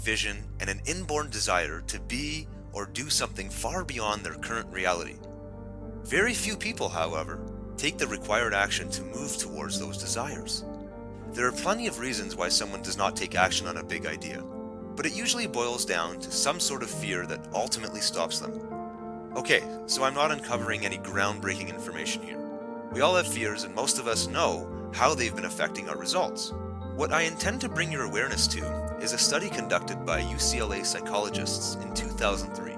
vision, and an inborn desire to be or do something far beyond their current reality. Very few people, however, take the required action to move towards those desires. There are plenty of reasons why someone does not take action on a big idea, but it usually boils down to some sort of fear that ultimately stops them. Okay, so I'm not uncovering any groundbreaking information here. We all have fears, and most of us know how they've been affecting our results. What I intend to bring your awareness to is a study conducted by UCLA psychologists in 2003.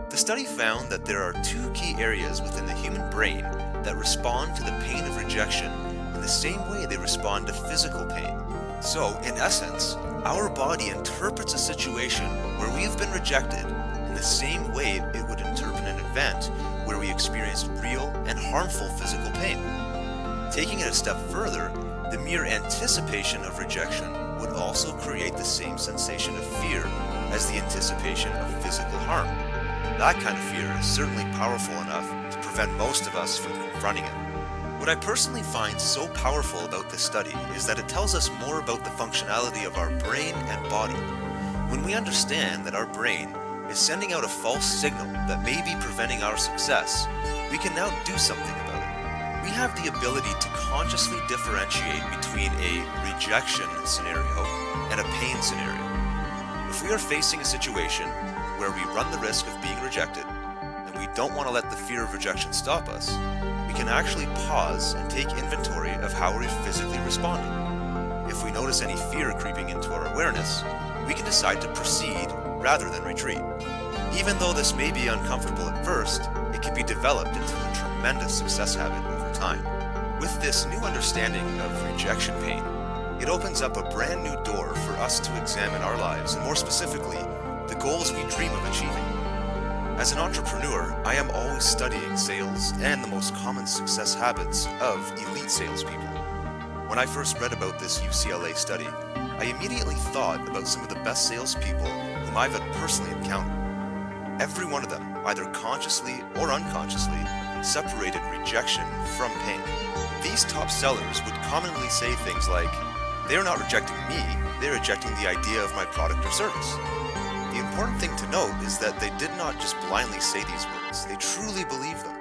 The study found that there are two key areas within the human brain that respond to the pain of rejection in the same way they respond to physical pain. So, in essence, our body interprets a situation where we have been rejected in the same way it would interpret an event where we experienced real and harmful physical pain. Taking it a step further, the mere anticipation of rejection would also create the same sensation of fear as the anticipation of physical harm. That kind of fear is certainly powerful enough to prevent most of us from confronting it. What I personally find so powerful about this study is that it tells us more about the functionality of our brain and body. When we understand that our brain is sending out a false signal that may be preventing our success, we can now do something about it. We have the ability to consciously differentiate between a rejection scenario and a pain scenario. If we are facing a situation where we run the risk of being rejected, and we don't want to let the fear of rejection stop us, we can actually pause and take inventory of how we're physically responding. If we notice any fear creeping into our awareness, we can decide to proceed rather than retreat. Even though this may be uncomfortable at first, it can be developed into a tremendous success habit over time. With this new understanding of rejection pain, it opens up a brand new door for us to examine our lives, and more specifically, the goals we dream of achieving. As an entrepreneur, I am always studying sales and the most common success habits of elite salespeople. When I first read about this UCLA study, I immediately thought about some of the best salespeople whom I've personally encountered. Every one of them, either consciously or unconsciously, separated rejection from pain. These top sellers would commonly say things like, "They are not rejecting me, they are rejecting the idea of my product or service." The important thing to note is that they did not just blindly say these words, they truly believed them.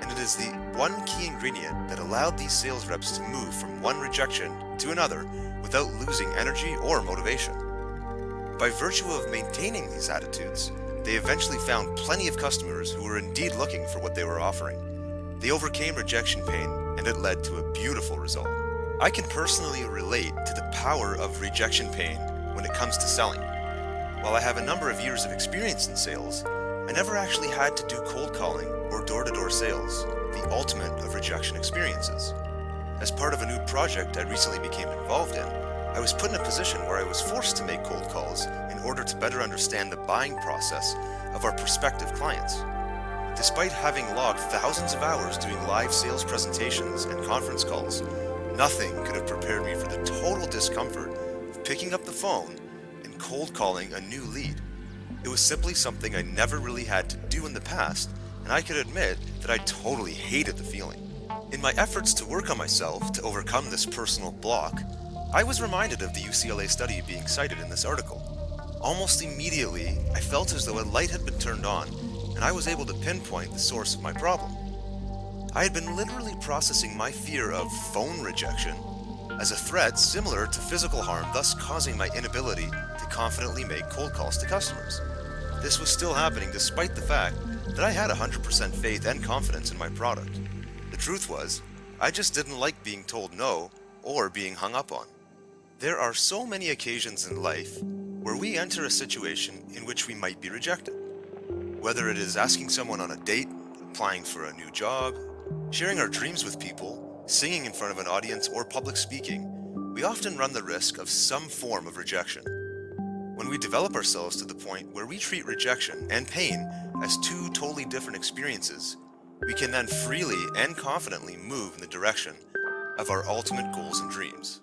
And it is the one key ingredient that allowed these sales reps to move from one rejection to another without losing energy or motivation. By virtue of maintaining these attitudes, they eventually found plenty of customers who were indeed looking for what they were offering. They overcame rejection pain, and it led to a beautiful result. I can personally relate to the power of rejection pain when it comes to selling. While I have a number of years of experience in sales, I never actually had to do cold calling or door-to-door sales, the ultimate of rejection experiences. As part of a new project I recently became involved in, I was put in a position where I was forced to make cold calls in order to better understand the buying process of our prospective clients. Despite having logged thousands of hours doing live sales presentations and conference calls, nothing could have prepared me for the total discomfort of picking up the phone and cold calling a new lead. It was simply something I never really had to do in the past, and I could admit that I totally hated the feeling. In my efforts to work on myself to overcome this personal block, I was reminded of the UCLA study being cited in this article. Almost immediately, I felt as though a light had been turned on, and I was able to pinpoint the source of my problem. I had been literally processing my fear of phone rejection as a threat similar to physical harm, thus causing my inability to confidently make cold calls to customers. This was still happening despite the fact that I had 100% faith and confidence in my product. The truth was, I just didn't like being told no or being hung up on. There are so many occasions in life where we enter a situation in which we might be rejected. Whether it is asking someone on a date, applying for a new job, sharing our dreams with people, singing in front of an audience, or public speaking, we often run the risk of some form of rejection. When we develop ourselves to the point where we treat rejection and pain as two totally different experiences, we can then freely and confidently move in the direction of our ultimate goals and dreams.